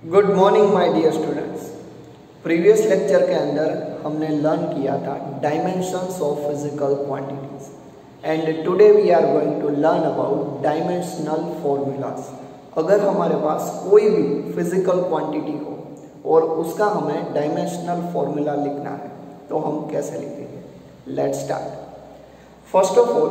Good morning my dear students. Previous lecture के अंदर हमने लर्न किया था dimensions of physical quantities and today we are going to learn about dimensional formulas. अगर हमारे पास कोई भी फिजिकल क्वांटिटी हो और उसका हमें डायमेंशनल फॉर्मूला लिखना है तो हम कैसे लिखेंगे? Let's start. First of all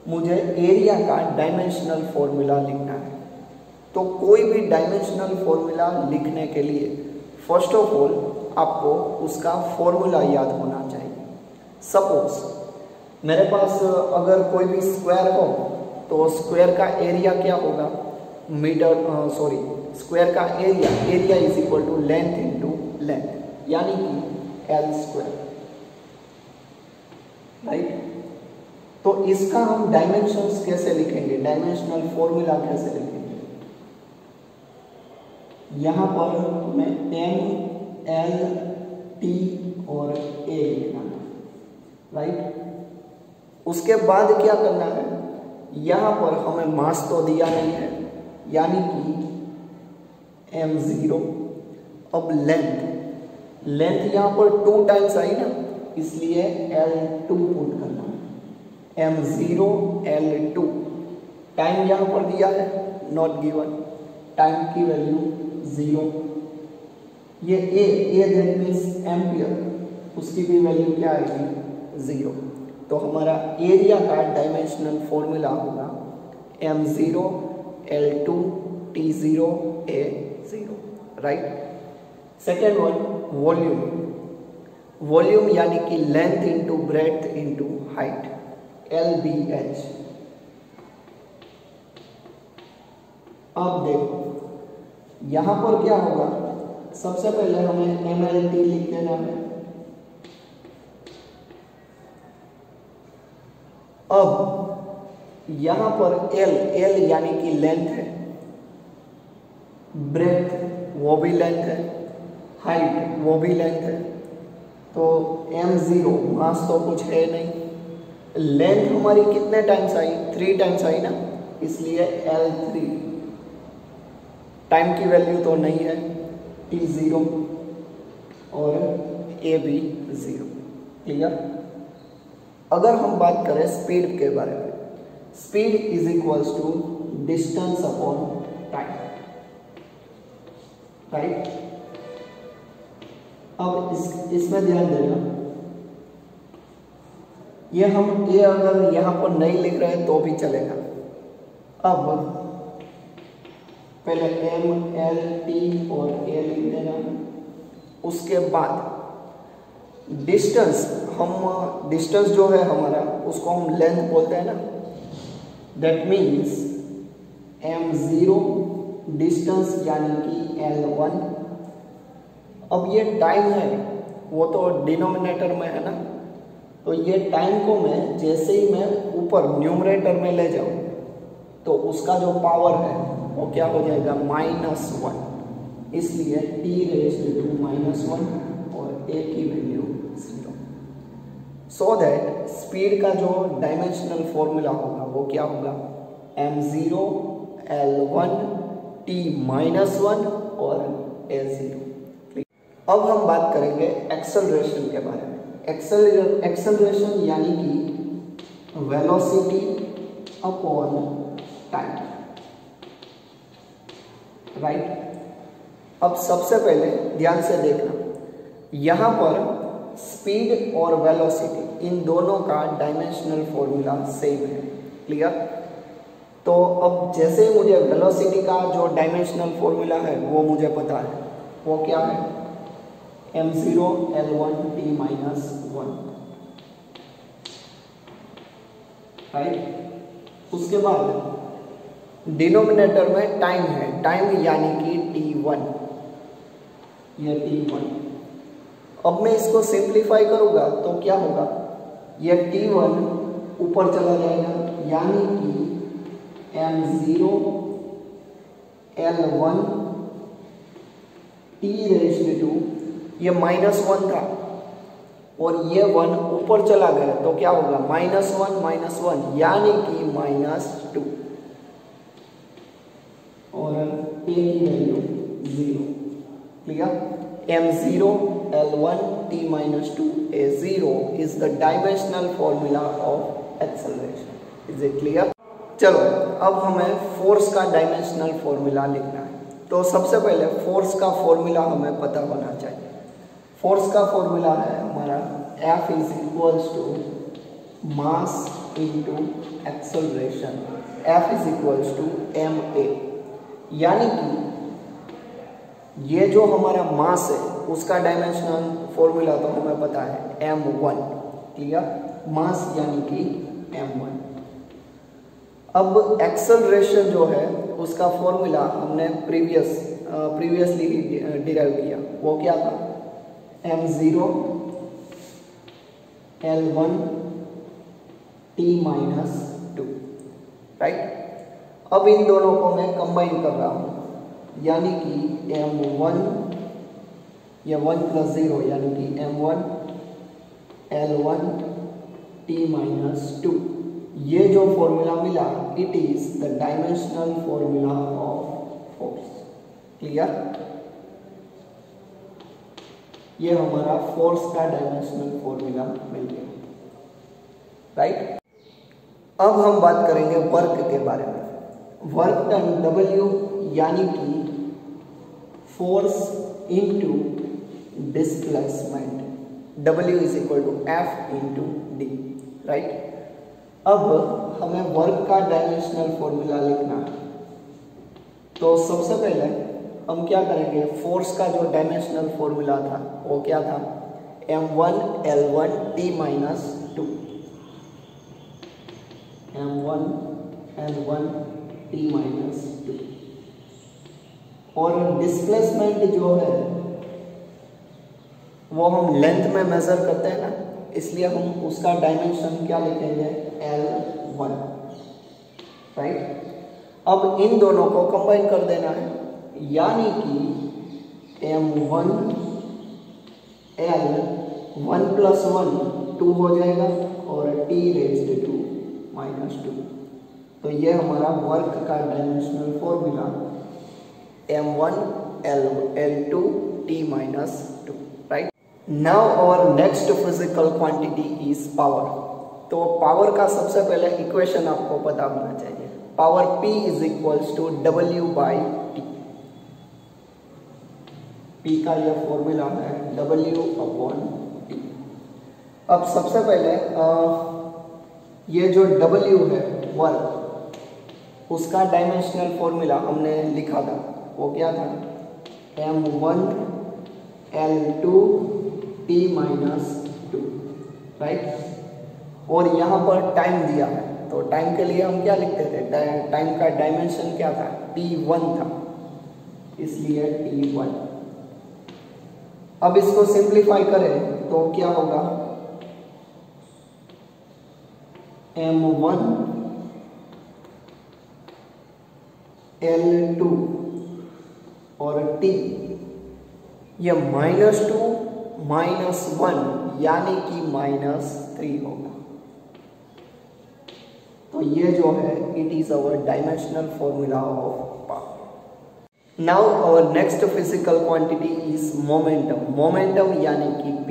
मुझे एरिया का डायमेंशनल फॉर्मूला लिखना है। तो कोई भी डायमेंशनल फॉर्मूला लिखने के लिए फर्स्ट ऑफ ऑल आपको उसका फॉर्मूला याद होना चाहिए। सपोज मेरे पास अगर कोई भी स्क्वायर हो तो स्क्वायर का एरिया क्या होगा? स्क्वायर का area is equal to length into length, यानी कि एल स्क्वायर, राइट। तो इसका हम डायमेंशंस कैसे लिखेंगे, डायमेंशनल फॉर्मूला कैसे लिखेंगे? यहाँ पर हमें एम, एल, टी और ए लिखना है, राइट। उसके बाद क्या करना है? यहाँ पर हमें मास तो दिया नहीं है, यानी कि m0। अब लेंथ यहाँ पर 2 टाइम्स आई ना, इसलिए L2 पुट करना है। m0 L2। टाइम यहाँ पर दिया है, नॉट गिवन, टाइम की वैल्यू 0। ये ए दैट मीन्स एम्पियर, उसकी भी वैल्यू क्या आएगी? 0। तो हमारा एरिया का डायमेंशनल फॉर्मूला होगा m0 L2 T0 A0, right. Second one volume यानी कि length into breadth into height, LBH। अब देखो यहां पर क्या होगा, सबसे पहले हमें MLT लिख देना है। अब यहां पर L यानी कि लेंथ है, ब्रेथ वो भी लेंथ है, हाइट वो भी लेंथ है। तो m0 मास तो कुछ है नहीं, लेंथ हमारी कितने टाइम्स आई? 3 टाइम्स आई ना, इसलिए L3। टाइम की वैल्यू तो नहीं है, T0 और A भी 0, क्लियर। अगर हम बात करें स्पीड के बारे में, speed is equals to distance upon time, right. अब इसमें ध्यान देना, ये हम ए अगर यहां पर नहीं लिख रहे तो भी चलेगा। अब पहले M, L, T और A लिख देना। उसके बाद डिस्टेंस जो है हमारा, उसको हम लेंथ बोलते हैं ना, दैट मीन्स m0 डिस्टेंस यानी कि L1। अब ये टाइम है, वो तो डिनोमिनेटर में है ना, तो ये टाइम को मैं जैसे ही मैं ऊपर न्यूमरेटर में ले जाऊं तो उसका जो पावर है वो क्या हो जाएगा? -1, इसलिए t⁻⁻1 और a की वैल्यू 0। सो दैट स्पीड का जो डायमेंशनल फॉर्मूला होगा वो क्या होगा? m0 L1 t-1 और a0। अब हम बात करेंगे एक्सेलरेशन के बारे में। एक्सेलरेशन यानी कि वेलोसिटी अपॉन टाइम, राइट। अब सबसे पहले ध्यान से देखना, यहां पर स्पीड और वेलोसिटी इन दोनों का डायमेंशनल फॉर्मूला सेम है, क्लियर। तो अब जैसे ही मुझे वेलोसिटी का जो डायमेंशनल फॉर्मूला है वो मुझे पता है, वो क्या है? m0 L1 t-1, right. उसके बाद डिनोमिनेटर में टाइम है, टाइम यानी कि t1, ये t1। अब मैं इसको सिंप्लीफाई करूंगा तो क्या होगा? ये t1 ऊपर चला जाएगा, यानी कि m0 L1 t⁻², ये -1 था और ये 1 ऊपर चला गया तो क्या होगा? -1 यानी कि -2 और a की value 0। Clear? m0 L1 t minus 2 a0 is the dimensional formula of acceleration. Is it clear? चलो अब हमें फोर्स का डायमेंशनल फॉर्मूला लिखना है। तो सबसे पहले फोर्स का फॉर्मूला हमें पता होना चाहिए। फोर्स का फॉर्मूला है हमारा F is equals to mass into acceleration, F is equals to ma, यानी कि ये जो हमारा मास है उसका डायमेंशनल फॉर्मूला तो हमें पता है m1, क्लियर? मास यानी कि m1। अब एक्सेलरेशन जो है उसका फॉर्मूला हमने प्रीवियसली डिराइव किया, वो क्या था? m0 L1 t minus 2, right? अब इन दोनों को मैं कंबाइन कर रहा हूँ, यानी कि m1 या 1 + 0 यानी कि m1 L1 t minus 2, ये जो फॉर्मूला मिला it is the dimensional formula of force, clear? ये हमारा फोर्स का डायमेंशनल फॉर्मूला मिल गया, राइट? अब हम बात करेंगे वर्क के बारे में। वर्क डन W यानी कि force into displacement, W is equal to F into D, right? अब हमें वर्क का डायमेंशनल फॉर्मूला लिखना है। तो सबसे पहले हम क्या करेंगे, फोर्स का जो डायमेंशनल फॉर्मूला था वो क्या था? m1 L1 t minus 2, m1 L1 t minus 2। और डिस्प्लेसमेंट जो है वो हम लेंथ में मेजर करते हैं ना, इसलिए हम उसका डायमेंशन क्या लिखेंगे? L1, right? अब इन दोनों को कंबाइन कर देना है, यानी कि m1 L 1 + 1 2 हो जाएगा और t raised to -2। तो ये हमारा वर्क का dimensional formula m1 L2 t minus 2, right? Now our next physical quantity is power। तो पावर का सबसे पहले इक्वेशन आपको पता होना चाहिए। Power P is equals to W/T। P का यह फॉर्मूला है W/T। अब सबसे पहले ये जो W है वर्क, उसका डायमेंशनल फॉर्मूला हमने लिखा था, वो क्या था? m1 L2 t minus 2, right? और यहाँ पर टाइम दिया है, तो टाइम के लिए हम क्या लिखते थे? टाइम का डायमेंशन क्या था? t1 था, इसलिए t1। अब इसको सिंप्लीफाई करें तो क्या होगा? m1 L2 और t, ये -2 -1 यानी कि -3 होगा। तो ये जो है it is our dimensional formula of power. Now our next physical quantity is momentum. Momentum यानी कि P,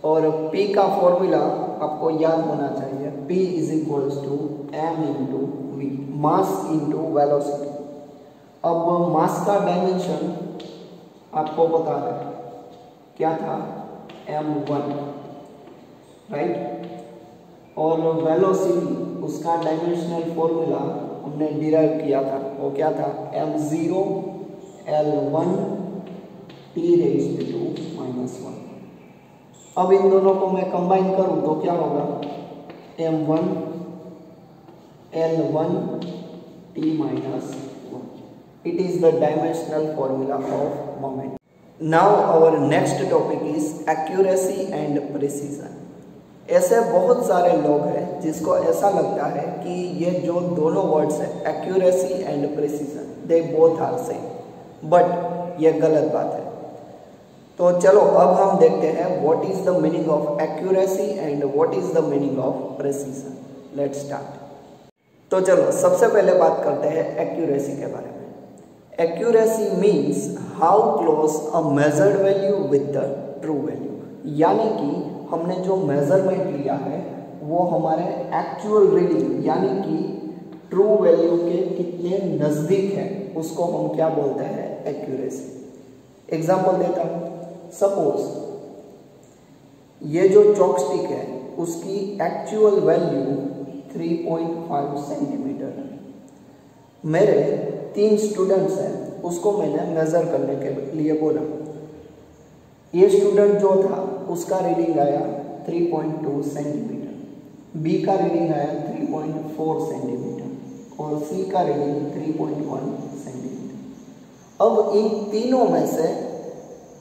और P का फॉर्मूला आपको याद होना चाहिए, P is equals to m into v, mass into velocity. अब मास का डायमेंशन आपको पता है क्या था? m1, right? और वेलोसिटी उसका डायमेंशनल फॉर्मूला हमने डिराइव किया था, वो क्या था? m0 L1 t raised to -1। अब इन दोनों को मैं कंबाइन करूं तो क्या होगा? m1 L1 t minus 1। It is the dimensional formula of moment। Now our next topic is accuracy and precision। ऐसे बहुत सारे लोग हैं जिसको ऐसा लगता है कि ये जो दोनों वर्ड्स हैं accuracy and precision, they both are same, but ये गलत बात है। तो चलो अब हम देखते हैं what is the meaning of accuracy and what is the meaning of precision. Let's start. तो चलो सबसे पहले बात करते हैं एक्यूरेसी के बारे में। Accuracy means how close a measured value with the true value, यानी कि हमने जो मेजरमेंट लिया है वो हमारे एक्चुअल रीडिंग यानी कि ट्रू वैल्यू के कितने नज़दीक है उसको हम क्या बोलते हैं, एक्यूरेसी। एग्जाम्पल देता हूँ, सपोज ये जो चॉपस्टिक है उसकी एक्चुअल वैल्यू 3.5 सेंटीमीटर है। मेरे 3 स्टूडेंट्स हैं, उसको मैंने मेज़र करने के लिए बोला। ये स्टूडेंट जो था उसका रीडिंग आया 3.2 सेंटीमीटर, बी का रीडिंग आया 3.4 सेंटीमीटर और सी का रीडिंग 3.1 सेंटीमीटर। अब इन तीनों में से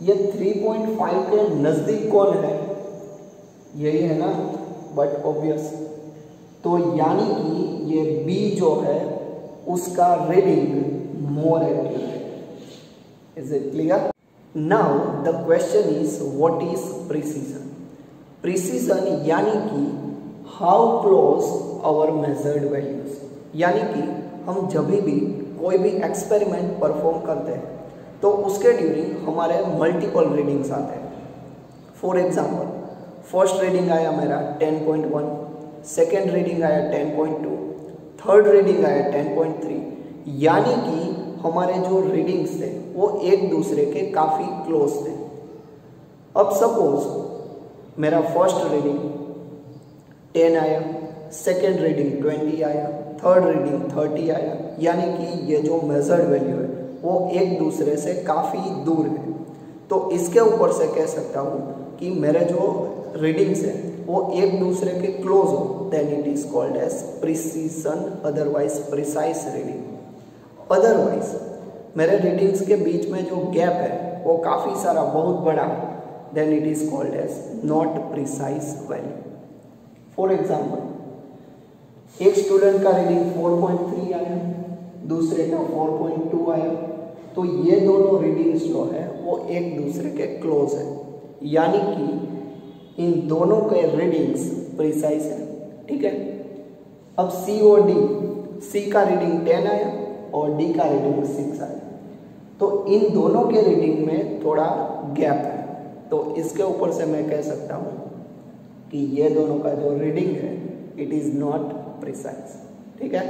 ये 3.5 के नज़दीक कौन है, यही है ना, बट ऑब्वियस। तो यानी कि ये बी जो है उसका reading more accurate. Is it clear? Now the question is what is precision. Precision यानी कि how close our measured values, यानी कि हम जब भी कोई भी एक्सपेरिमेंट परफॉर्म करते हैं तो उसके ड्यूरिंग हमारे मल्टीपल रीडिंग्स आते हैं। फॉर एग्जांपल, फर्स्ट रीडिंग आया मेरा 10.1, सेकेंड रीडिंग आया 10.2, थर्ड रीडिंग आया 10.3, यानी कि हमारे जो रीडिंग्स थे वो एक दूसरे के काफ़ी क्लोज थे। अब सपोज मेरा फर्स्ट रीडिंग 10 आया, सेकेंड रीडिंग 20 आया, थर्ड रीडिंग 30 आया, यानी कि ये जो मेजर्ड वैल्यू है वो एक दूसरे से काफ़ी दूर है। तो इसके ऊपर से कह सकता हूँ कि मेरे जो रीडिंग्स हैं वो एक दूसरे के क्लोज हो, then it is called as precision, otherwise precise reading. Otherwise मेरे रीडिंग्स के बीच में जो गैप है वो काफ़ी सारा बहुत बड़ा है, then it is called as not precise value. For example, एक स्टूडेंट का रीडिंग 4.3 आया, दूसरे का 4.2 आया, तो ये दोनों रीडिंग्स जो है वो एक दूसरे के क्लोज है, यानी कि इन दोनों के रीडिंग्स प्रिसाइज है। ठीक है, अब सी और डी, सी का रीडिंग 10 आया और डी का रीडिंग 6 आया, तो इन दोनों के रीडिंग में थोड़ा गैप है, तो इसके ऊपर से मैं कह सकता हूँ कि ये दोनों का जो रीडिंग है इट इज़ नॉट प्रिसाइज। ठीक है।